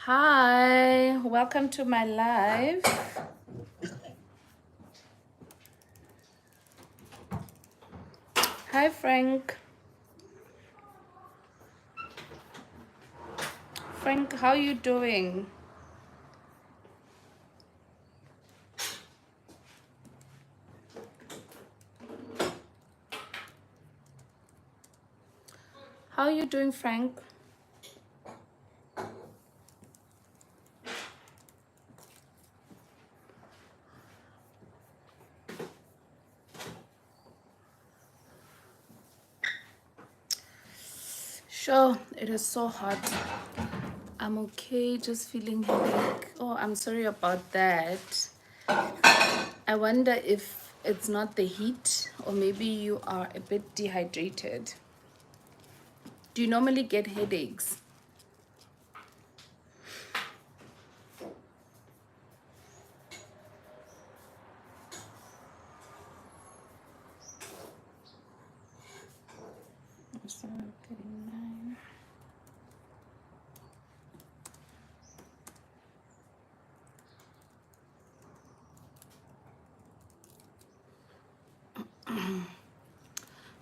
Hi, welcome to my live. Hi, Frank. Frank, how you doing? How you doing, Frank? Sure, it is so hot. I'm okay, just feeling headache. Oh, I'm sorry about that. I wonder if it's not the heat or maybe you are a bit dehydrated. Do you normally get headaches? So, 39.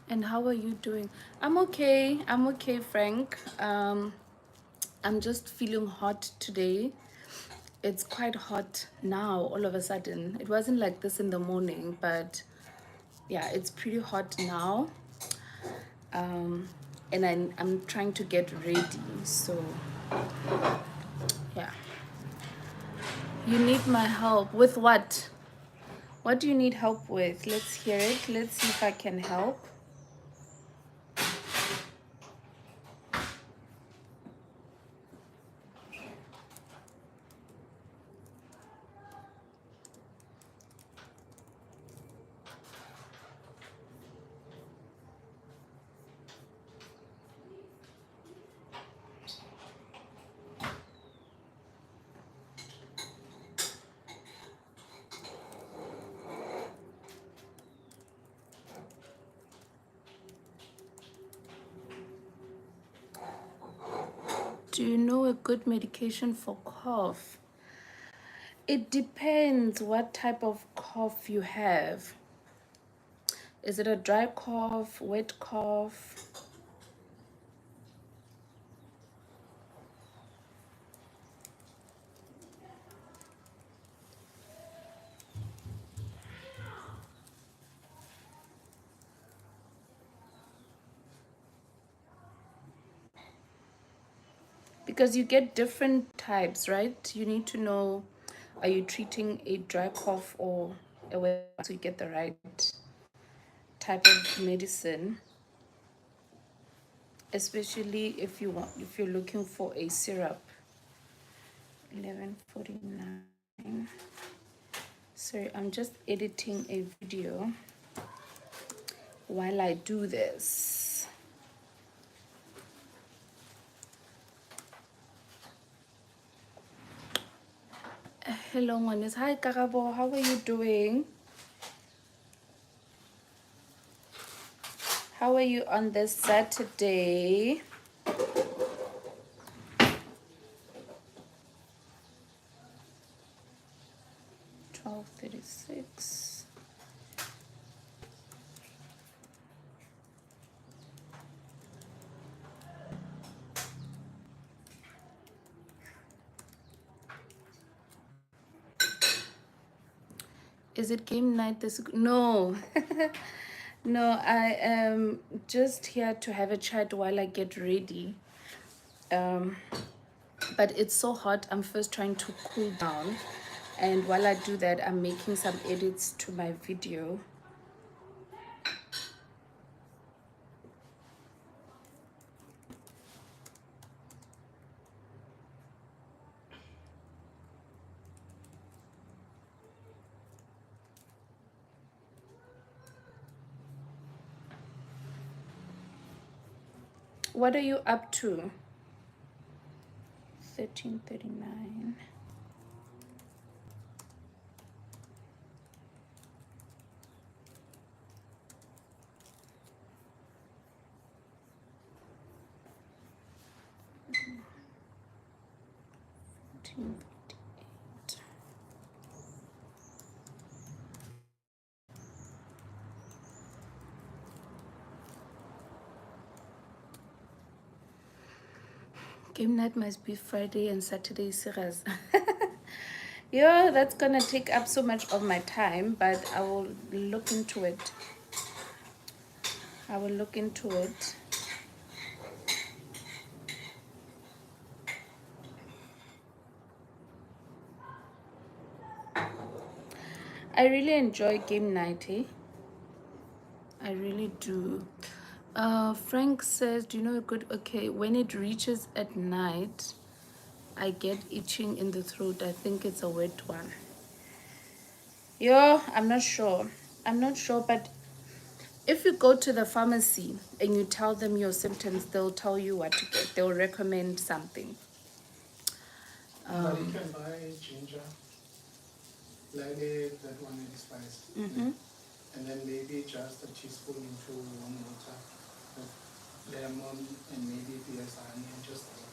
And how are you doing? I'm okay. I'm okay, Frank. I'm just feeling hot today. It's quite hot now all of a sudden. It wasn't like this in the morning, but yeah, it's pretty hot now. And I'm trying to get ready. So yeah. You need my help. With what? What do you need help with? Let's hear it. Let's see if I can help. Do you know a good medication for cough? It depends what type of cough you have. Is it a dry cough, wet cough? Because you get different types, right? You need to know, are you treating a dry cough or a wet cough so you get the right type of medicine, especially if you're looking for a syrup. 11:49. Sorry, I'm just editing a video while I do this. Hello, Monis. Hi, Karabo. How are you doing? How are you on this Saturday? 12:36. Is it game night this? No. No, I am just here to have a chat while I get ready. Um, but it's so hot, I'm first trying to cool down. And while I do that, I'm making some edits to my video. What are you up to? 13:39. 16:58. Game night must be Friday and Saturday, serious. Yeah, that's gonna take up so much of my time, but I will look into it. I will look into it. I really enjoy game night, eh? I really do. Frank says, do you know a good, okay, when it reaches at night, I get itching in the throat. I think it's a wet one. Yeah, I'm not sure. I'm not sure, but if you go to the pharmacy and you tell them your symptoms, they'll tell you what to get. They'll recommend something. But you can buy ginger, like that one in spice, and then maybe just a teaspoon into warm water with lemon and maybe if there's honey and just drink.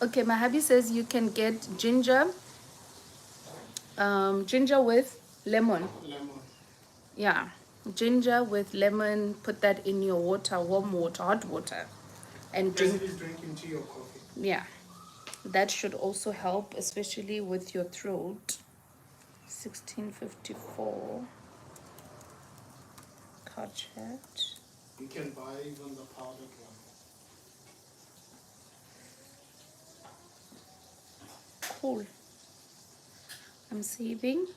Okay, my hubby says you can get ginger, ginger with lemon. Lemon. Yeah, ginger with lemon. Put that in your water, warm water, hot water, and drink. Basically drink into your coffee. Yeah, that should also help, especially with your throat. 16:54. Card chat. You can buy even the powdered one. Cool. I'm saving.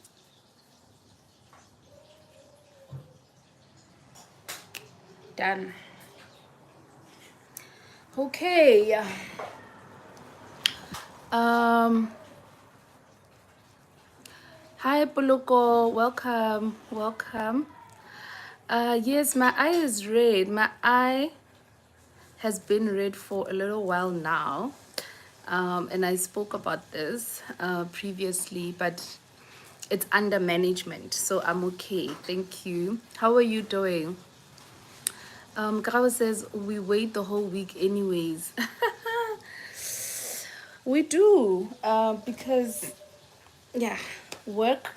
Done. Okay. Hi Puluko, welcome, welcome. Yes, my eye is red. My eye has been red for a little while now. And I spoke about this previously, but it's under management, so I'm okay. Thank you. How are you doing? Grava says we wait the whole week anyways. We do, because yeah, work.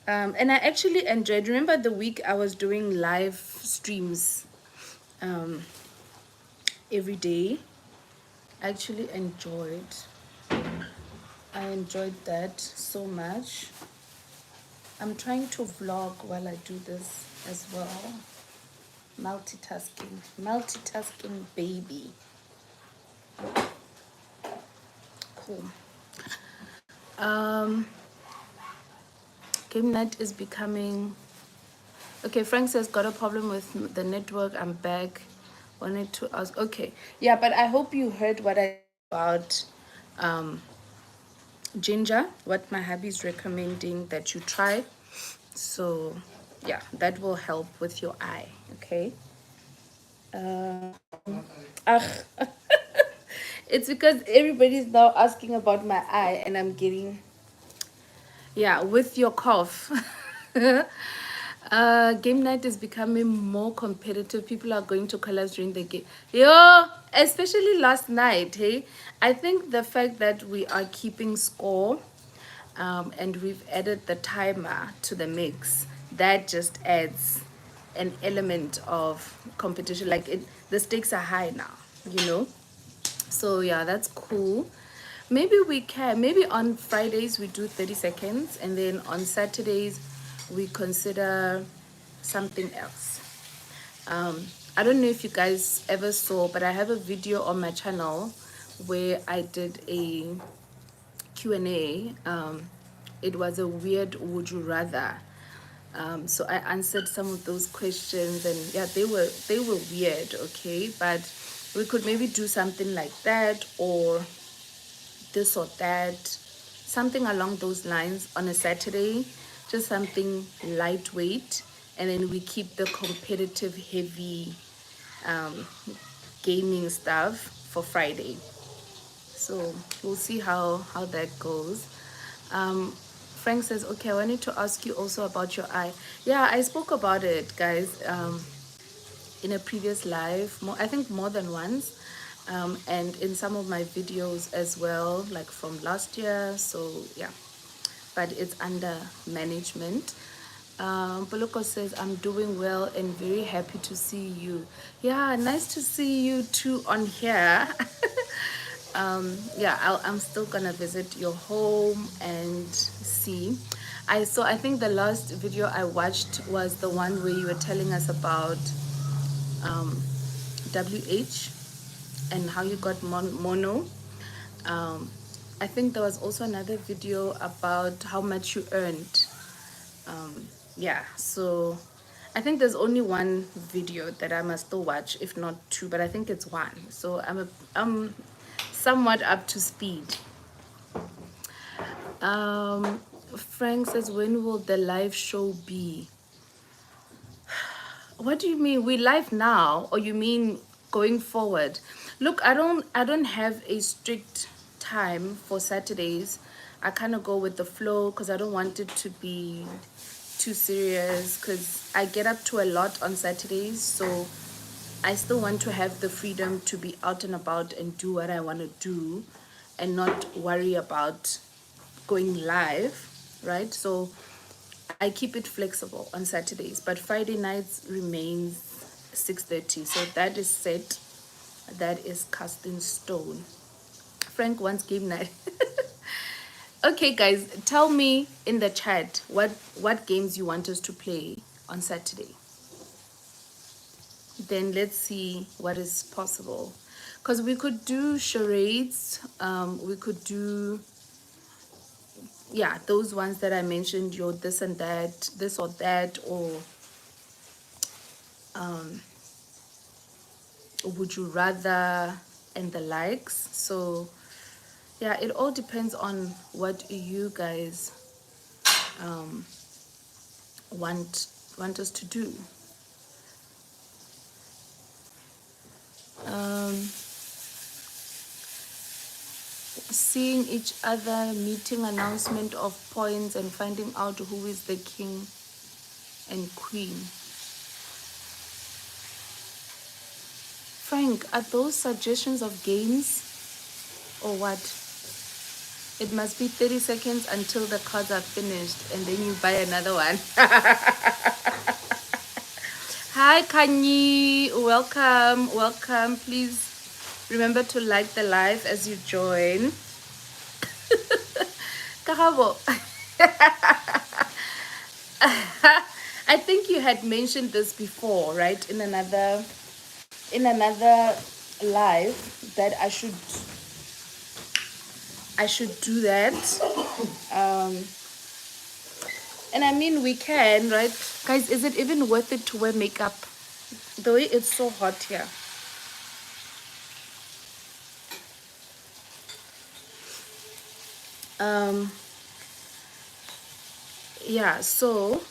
And I actually enjoyed, remember the week I was doing live streams every day. I actually enjoyed that so much. I'm trying to vlog while I do this as well. Multitasking baby. Cool. Game night is becoming okay. Frank says got a problem with the network. I'm back. Wanted to ask. Okay, yeah, but I hope you heard what I about ginger. What my hubby's recommending that you try. So yeah, that will help with your eye. Okay. It's because everybody's now asking about my eye, and I'm getting yeah with your cough. Game night is becoming more competitive. People are going to colors during the game. Yo, especially last night, hey. I think the fact that we are keeping score, and we've added the timer to the mix, that just adds an element of competition. Like the stakes are high now, you know. So yeah, that's cool. Maybe on Fridays we do 30 seconds, and then on Saturdays we consider something else. I don't know if you guys ever saw, but I have a video on my channel where I did a Q&A. It was a weird would you rather. So I answered some of those questions, and yeah, they were weird, okay, but we could maybe do something like that, or this or that, something along those lines on a Saturday, just something lightweight, and then we keep the competitive heavy gaming stuff for Friday. So we'll see how that goes. Frank says, okay, I wanted to ask you also about your eye. Yeah, I spoke about it, guys, in a previous live, I think more than once. and in some of my videos as well, like from last year. So yeah, but it's under management. Poloko says, I'm doing well and very happy to see you. Yeah, nice to see you too on here. Yeah, I'm still gonna visit your home and see. I think the last video I watched was the one where you were telling us about WH and how you got mono. um, I think there was also another video about how much you earned. Yeah, so I think there's only one video that I must still watch, if not two, but I think it's one. So I'm somewhat up to speed. um Frank says, when will the live show be? What do you mean, we live now, or you mean going forward? Look, I don't have a strict time for Saturdays. I kind of go with the flow because I don't want it to be too serious, because I get up to a lot on Saturdays. So I still want to have the freedom to be out and about and do what I want to do and not worry about going live, right? So I keep it flexible on Saturdays, but Friday nights remains 6:30. So that is set. That is cast in stone. Frank wants game night. Okay, guys, tell me in the chat what games you want us to play on Saturday. Then let's see what is possible. Because we could do charades. We could do, yeah, those ones that I mentioned, your this and that, this or that, or would you rather, and the likes. So yeah, it all depends on what you guys want us to do. um Seeing each other, meeting, announcement of points, and finding out who is the king and queen. Frank, are those suggestions of games or what? It must be 30 seconds until the cards are finished and then you buy another one. Hi Kanyi, welcome. Please remember to like the live as you join. Karabo. I think you had mentioned this before, right? In another live, that I should do that. And I mean, we can, right? Guys, is it even worth it to wear makeup? The way it's so hot here. Yeah, so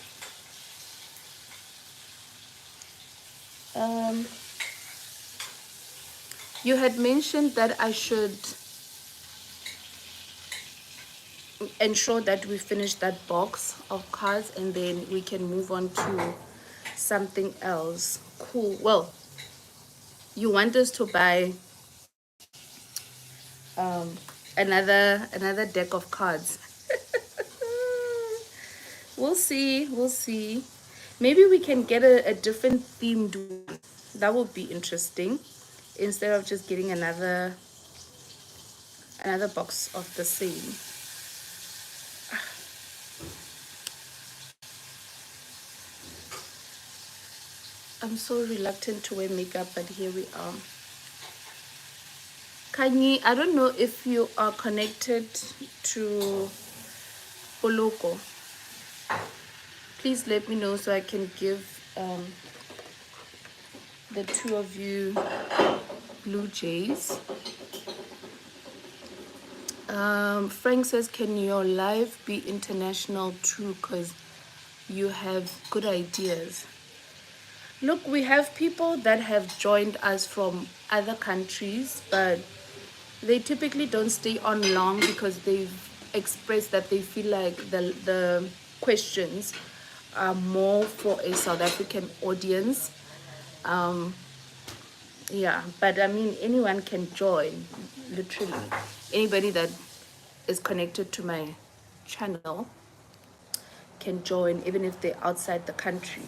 you had mentioned that I should ensure that we finish that box of cards and then we can move on to something else. Cool. Well, you want us to buy another deck of cards. We'll see. Maybe we can get a different themed one. That would be interesting, instead of just getting another box of the same. I'm so reluctant to wear makeup, but here we are. Kanyi, I don't know if you are connected to Poloko. Please let me know so I can give the two of you blue jays. Frank says, can your live be international too? Because you have good ideas. Look, we have people that have joined us from other countries, but they typically don't stay on long because they've expressed that they feel like the questions are more for a South African audience. Yeah, but I mean, anyone can join, literally. Anybody that is connected to my channel can join, even if they're outside the country.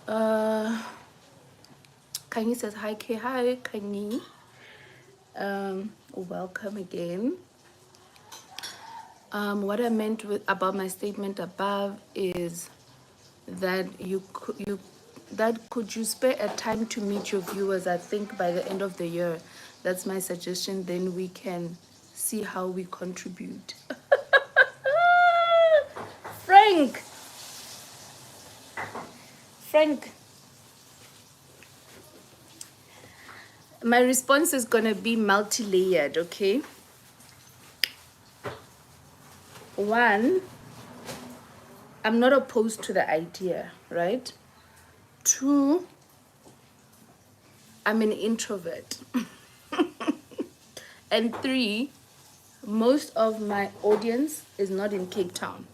Uh, Kanyi says, hi, K. Hi, Kanyi. Welcome again. What I meant about my statement above is that could you spare a time to meet your viewers? I think by the end of the year, that's my suggestion. Then we can see how we contribute. Frank, Frank, my response is gonna be multi-layered. Okay, one, I'm not opposed to the idea, right? Two, I'm an introvert. And three, most of my audience is not in Cape Town.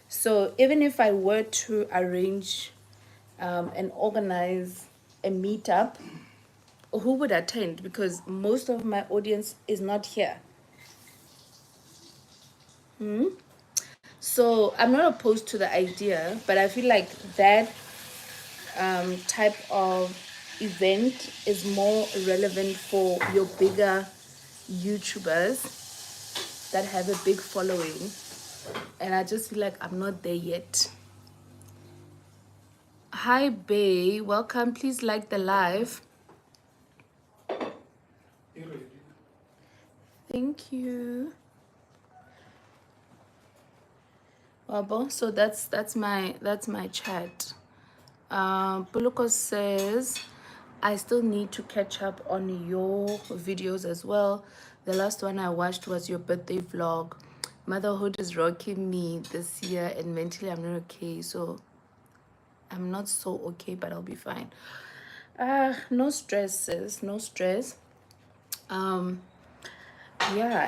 So even if I were to arrange and organize a meetup, who would attend? Because most of my audience is not here. So I'm not opposed to the idea, but I feel like that type of event is more relevant for your bigger YouTubers that have a big following. And I just feel like I'm not there yet. Hi, Bay. Welcome. Please like the live. Thank you. Wabo. So that's my chat. Puluko says, I still need to catch up on your videos as well. The last one I watched was your birthday vlog. Motherhood is rocking me this year, and mentally I'm not okay. So I'm not so okay, but I'll be fine. No stress, sis. No stress. Yeah,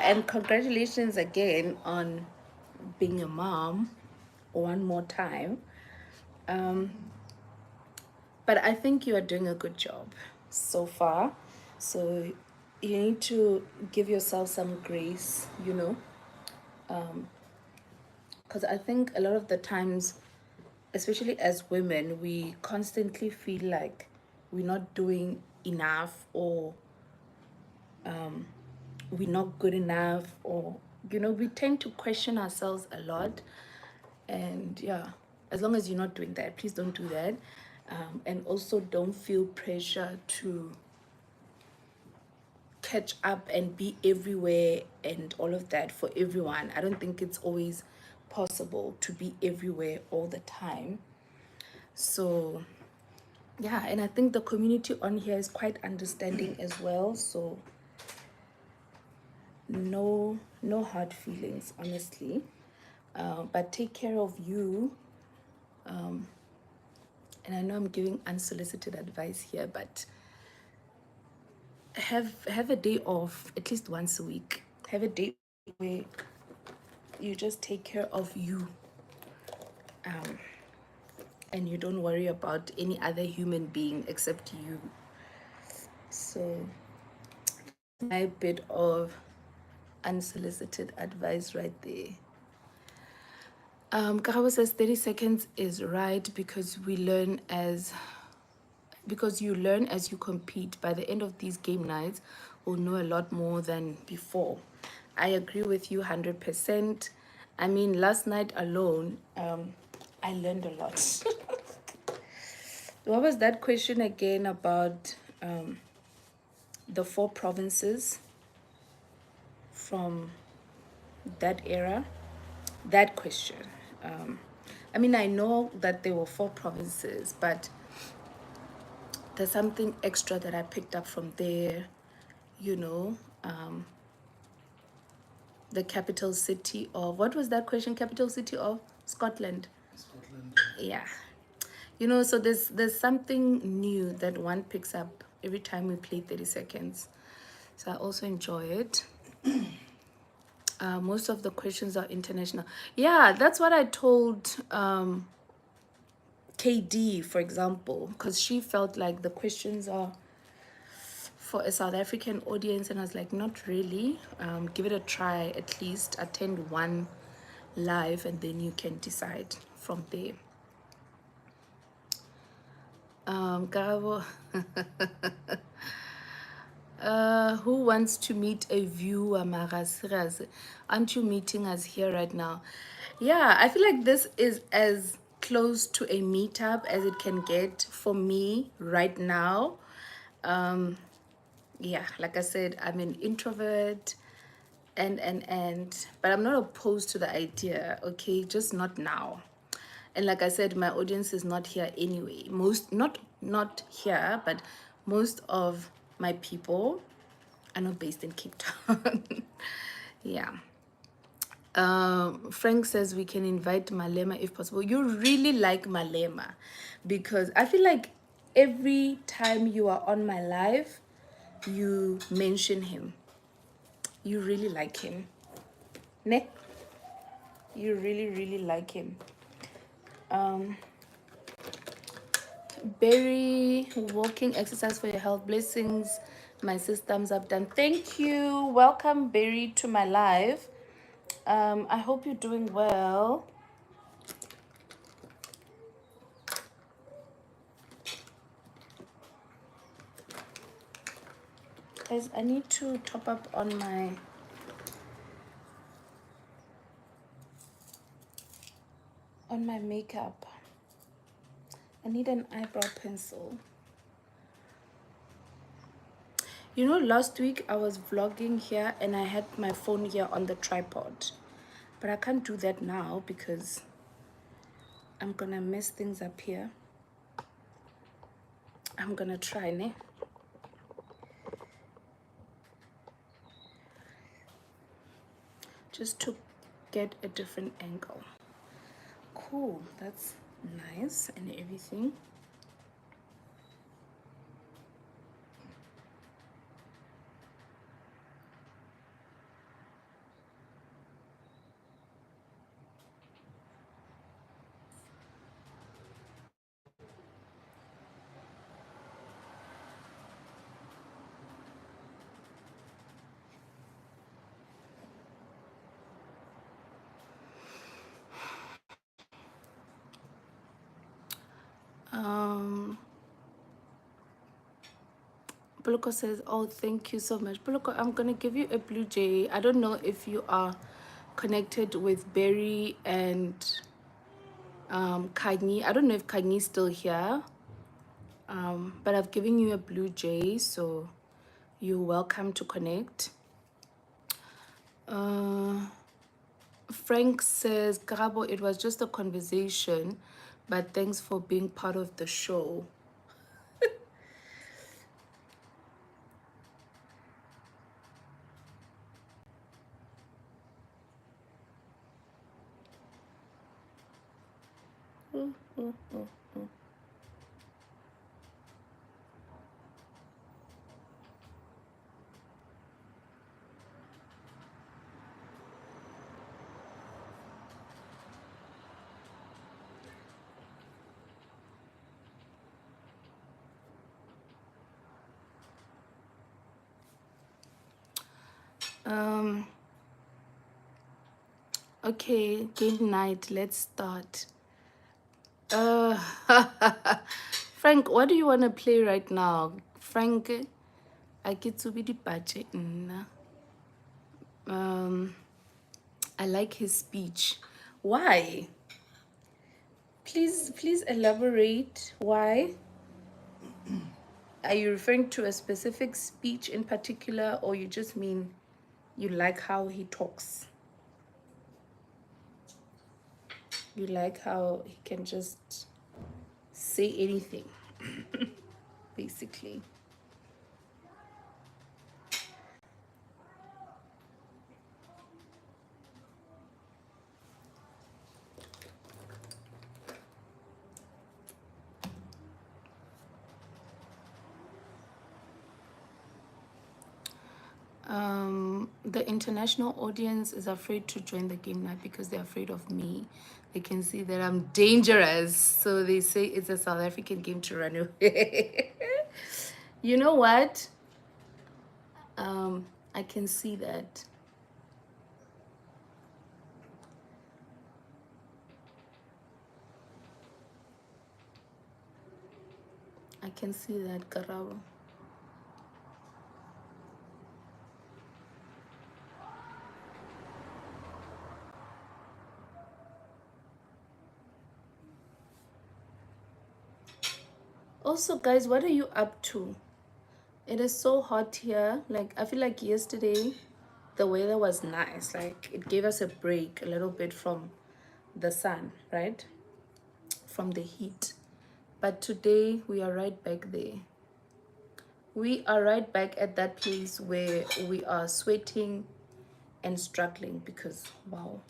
and congratulations again on being a mom one more time. But I think you are doing a good job so far. So you need to give yourself some grace, because I think a lot of the times, especially as women, we constantly feel like we're not doing enough, or we're not good enough, or we tend to question ourselves a lot. And yeah, as long as you're not doing that, please don't do that. And also don't feel pressure to catch up and be everywhere and all of that for everyone. I don't think it's always possible to be everywhere all the time. So yeah, and I think the community on here is quite understanding as well. So no hard feelings, honestly. But take care of you. And I know I'm giving unsolicited advice here, but have a day off at least once a week. Have a day where you just take care of you, and you don't worry about any other human being except you. So my bit of unsolicited advice right there. Karawa says 30 seconds is right because you learn as you compete. By the end of these game nights, we'll know a lot more than before. I agree with you 100%. I mean, last night alone, I learned a lot. What was that question again about the 4 provinces from that era? That question. I mean, I know that there were 4 provinces, but there's something extra that I picked up from there, you know. The capital city of, what was that question? Capital city of Scotland. Scotland. Yeah. So there's something new that one picks up every time we play 30 seconds. So I also enjoy it. Most of the questions are international. Yeah, that's what I told KD, for example, because she felt like the questions are for a South African audience, and I was like, not really. Give it a try, at least attend one live, and then you can decide from there. Karabo, who wants to meet a viewer, Mara? Serious? Aren't you meeting us here right now? Yeah, I feel like this is as close to a meetup as it can get for me right now. Yeah, like I said, I'm an introvert, and but I'm not opposed to the idea, okay, just not now. And like I said, my audience is not here anyway. Most, not here, but most of my people are not based in Cape Town. Yeah. Frank says we can invite Malema if possible. You really like Malema, because I feel like every time you are on my live, you mention him. You really like him. Ne? You really, really like him. Berry, walking exercise for your health. Blessings. My systems have done. Thank you. Welcome, Berry, to my live. I hope you're doing well. Guys, I need to top up on my makeup. I need an eyebrow pencil. You know, last week I was vlogging here and I had my phone here on the tripod. But I can't do that now because I'm gonna mess things up here. I'm gonna try, ne? Just to get a different angle. Cool, that's nice and everything. Buloko says, oh, thank you so much. Buloko, I'm gonna give you a blue jay. I don't know if you are connected with Berry and Kagni. I don't know if Kagni's still here. But I've given you a blue jay, so you're welcome to connect. Frank says, Karabo, it was just a conversation, but thanks for being part of the show. Okay, game night, let's start. Frank, what do you want to play right now? Frank, I get to be the budget. I like his speech. Why? Please elaborate. Why? Are you referring to a specific speech in particular, or you just mean you like how he talks? You like how he can just say anything, basically. The the international audience is afraid to join the game night because they're afraid of me. They can see that I'm dangerous, so they say it's a South African game to run away. You know what? I can see that. I can see that, Karabo. Also, guys, what are you up to? It is so hot here. Like, I feel like yesterday the weather was nice. Like, it gave us a break a little bit from the sun, right? From the heat. But today we are right back there. We are right back at that place where we are sweating and struggling because, wow.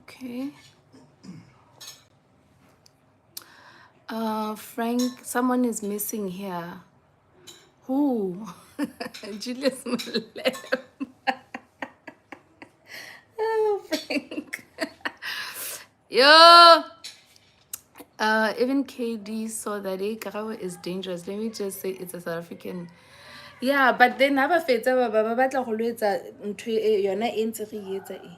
Okay. Frank, someone is missing here. Who? Julius Malem. Oh, Frank. Yo. Even KD saw that Karabo is dangerous. Let me just say it's a South African. Yeah, but they never fetsa ba batla go lwetsa ntho e yona e ntse re etsa e.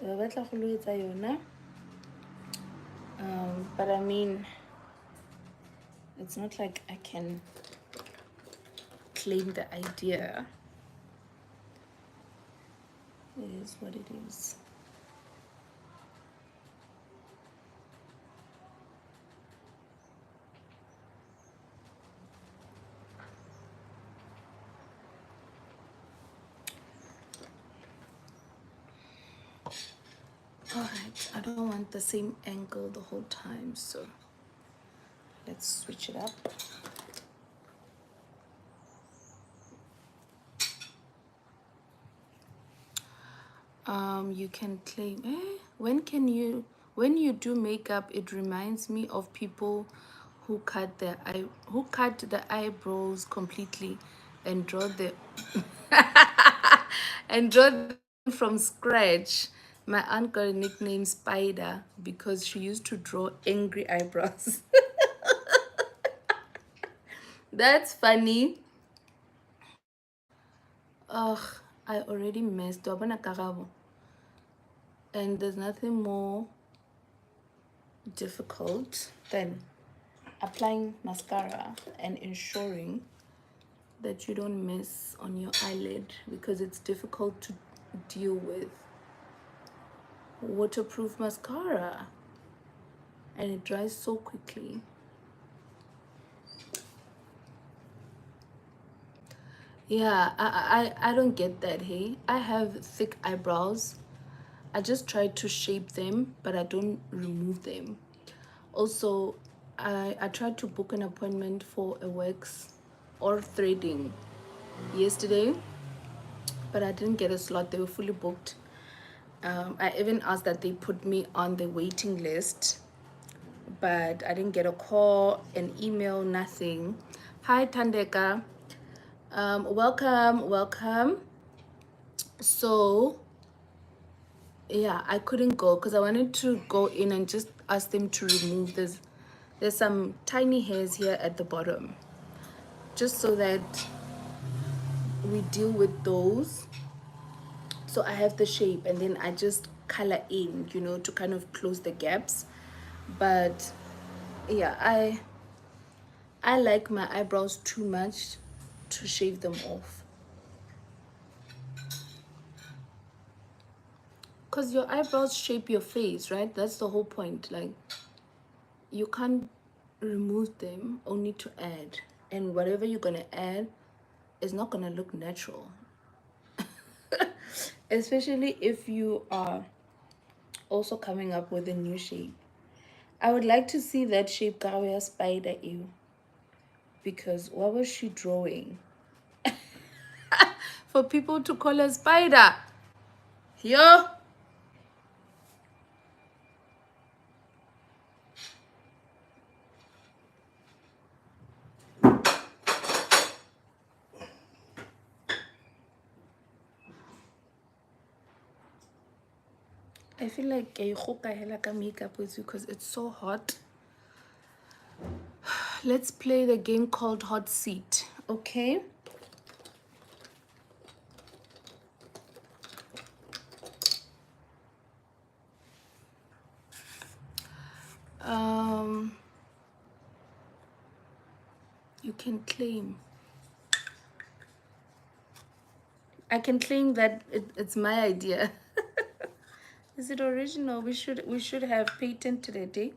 Ba batla go lwetsa yona. But I mean, it's not like I can claim the idea. It is what it is. Alright, I don't want the same angle the whole time, so let's switch it up. You can claim when you do makeup, it reminds me of people who cut the eyebrows completely and draw the and draw them from scratch. My aunt got a nickname Spider because she used to draw angry eyebrows. That's funny. Ugh, I already messed up on a Karabo. And there's nothing more difficult than applying mascara and ensuring that you don't mess on your eyelid because it's difficult to deal with waterproof mascara and it dries so quickly. Yeah, I don't get that. Hey, I have thick eyebrows. I just try to shape them, but I don't remove them. Also, I tried to book an appointment for a wax or threading yesterday, but I didn't get a slot. They were fully booked. I even asked that they put me on the waiting list, but I didn't get a call, an email, nothing. Hi, Tandeka. Welcome. So, yeah, I couldn't go because I wanted to go in and just ask them to remove this. There's some tiny hairs here at the bottom, just so that we deal with those. So I have the shape and then I just color in, to kind of close the gaps. But yeah, I like my eyebrows too much to shave them off. because your eyebrows shape your face, right? That's the whole point. Like, you can't remove them, only to add. And whatever you're gonna add is not gonna look natural. Especially if you are also coming up with a new shape. I would like to see that shape Gaia spider you. Because what was she drawing? For people to call her spider. Yo. I feel like I makeup with you because it's so hot. Let's play the game called Hot Seat, okay? Um, you can claim. I can claim that it's my idea. Is it original? We should have patented it, eh?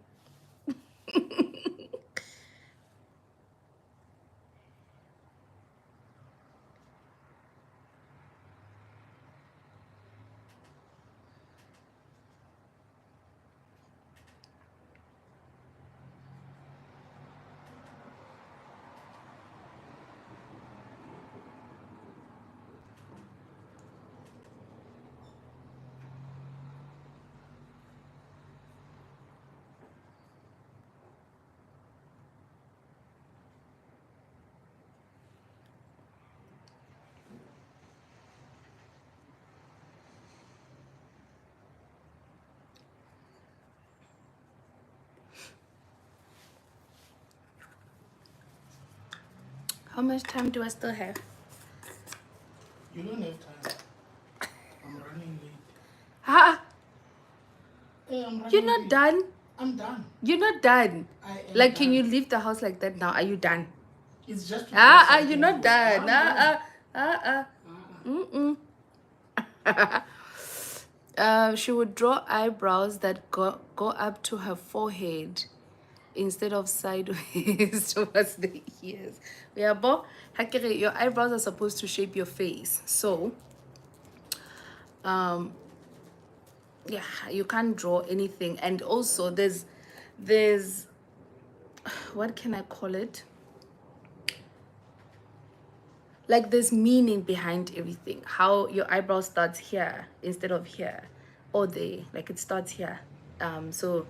How much time do I still have? You don't have time. I'm running late. Ah, Hey, I'm running you're not late. done. I'm done. You're not done. I am Like, done. can you leave the house like that now? Are you done? It's just to You're not done. I'm done. Mm-mm. She would draw eyebrows that go up to her forehead instead of sideways towards the ears. Yeah, but your eyebrows are supposed to shape your face. So, yeah, you can't draw anything. And also, there's, what can I call it? Like, there's meaning behind everything. How your eyebrow starts here instead of here, or there. Like, it starts here. So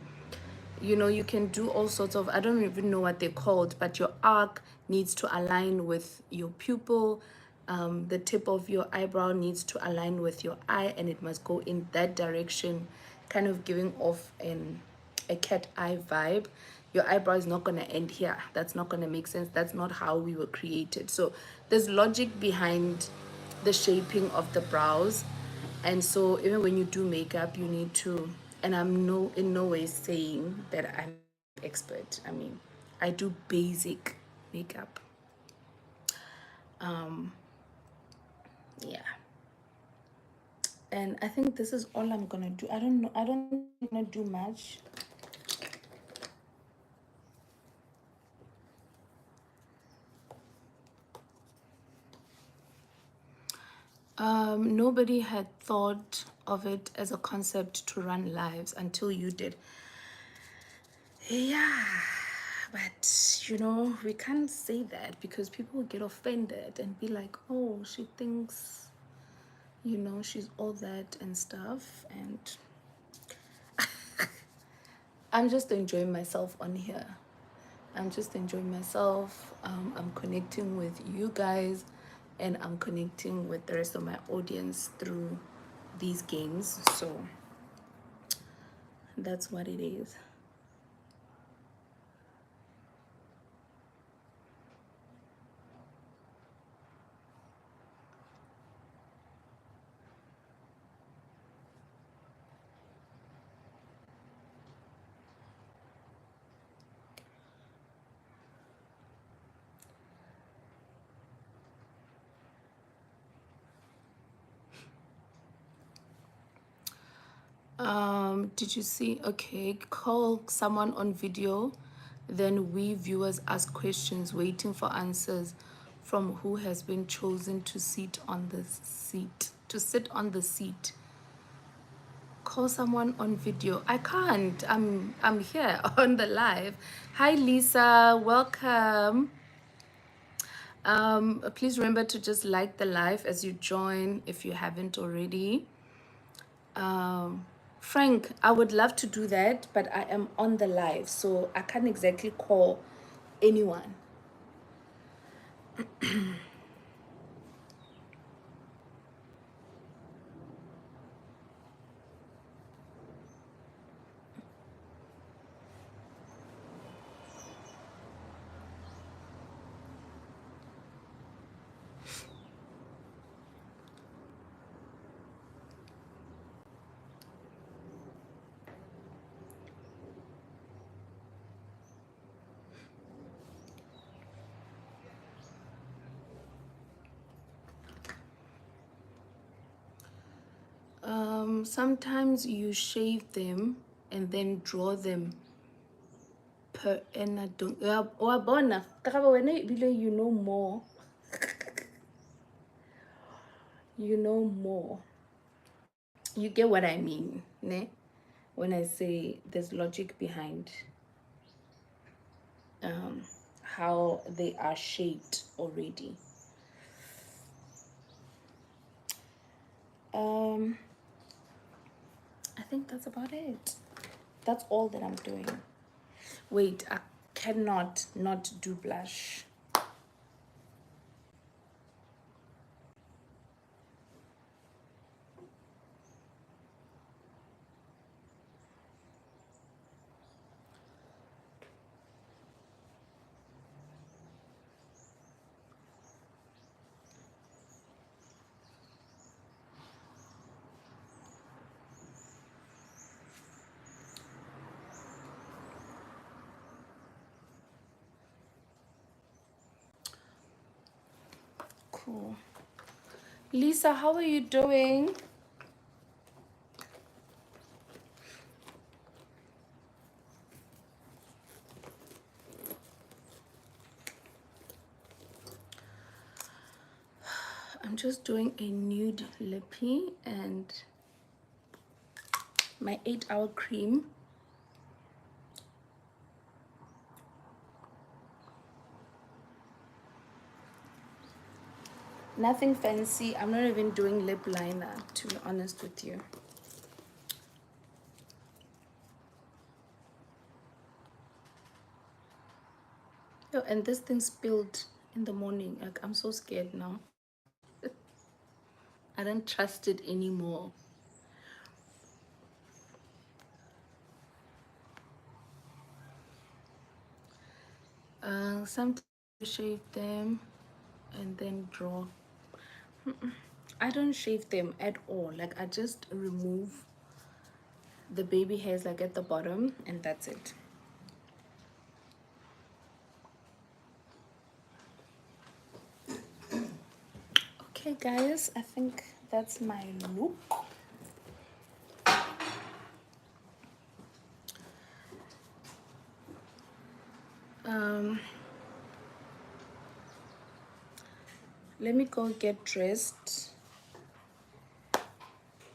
you can do all sorts of, I don't even know what they're called, but your arc needs to align with your pupil. The tip of your eyebrow needs to align with your eye, and it must go in that direction, kind of giving off a cat eye vibe. Your eyebrow is not going to end here. That's not going to make sense. That's not how we were created. So there's logic behind the shaping of the brows. And so even when you do makeup, you need to, and I'm in no way saying that I'm expert. I mean, I do basic makeup. Yeah. And I think this is all I'm gonna do. I don't know. I don't think I'm gonna do much. Nobody had thought of it as a concept to run lives until you did. Yeah, but we can't say that because people get offended and be like, oh, she thinks, she's all that and stuff. And I'm just enjoying myself on here. I'm just enjoying myself. I'm connecting with you guys, and I'm connecting with the rest of my audience through these games. So that's what it is. Did you see? Okay, call someone on video, then we viewers ask questions, waiting for answers from who has been chosen to sit on the seat. To sit on the seat. Call someone on video. I can't. I'm here on the live. Hi Lisa, welcome. Please remember to just like the live as you join if you haven't already. Frank, I would love to do that, but I am on the live, so I can't exactly call anyone. Sometimes you shave them and then draw them per wa bona ka ga wena ebile you know more. You know more. You get what I mean, ne? When I say there's logic behind how they are shaped already. I think that's about it. That's all that I'm doing. Wait, I cannot not do blush. Cool. Lisa, how are you doing? I'm just doing a nude lippy and my 8-hour cream. Nothing fancy. I'm not even doing lip liner, to be honest with you. Oh, and this thing spilled in the morning. Like, I'm so scared now. I don't trust it anymore. Sometimes I shave them and then draw. I don't shave them at all. Like, I just remove the baby hairs like at the bottom and that's it. Okay guys, I think that's my look. Let me go get dressed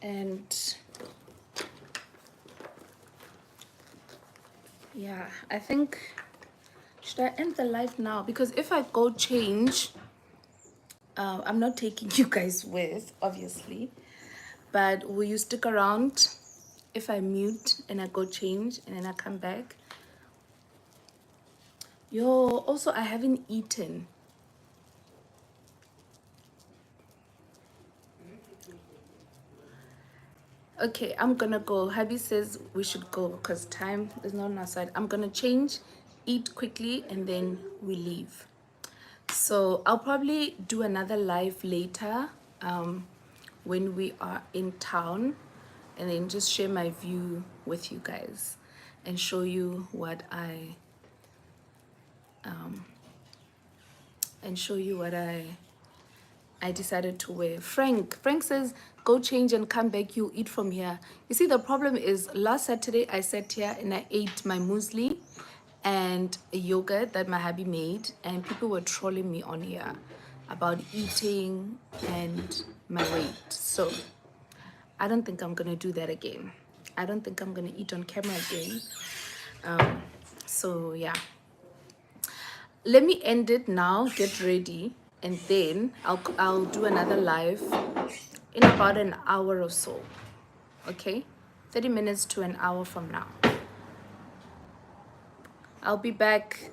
and yeah, I think, should I end the live now? Because if I go change, I'm not taking you guys with, obviously, but will you stick around if I mute and I go change and then I come back? Yo, also I haven't eaten. Okay, I'm gonna go. Habi says we should go because time is not on our side. I'm gonna change, eat quickly, and then we leave. So I'll probably do another live later when we are in town, and then just share my view with you guys and show you what I I decided to wear. Frank says, go change and come back. You eat from here. You see, the problem is last Saturday I sat here and I ate my muesli and a yogurt that my hubby made, and people were trolling me on here about eating and my weight. So I don't think I'm gonna do that again. I don't think I'm gonna eat on camera again. So yeah, let me end it now, get ready, and then I'll do another live in about an hour or so. Okay, 30 minutes to an hour from now. I'll be back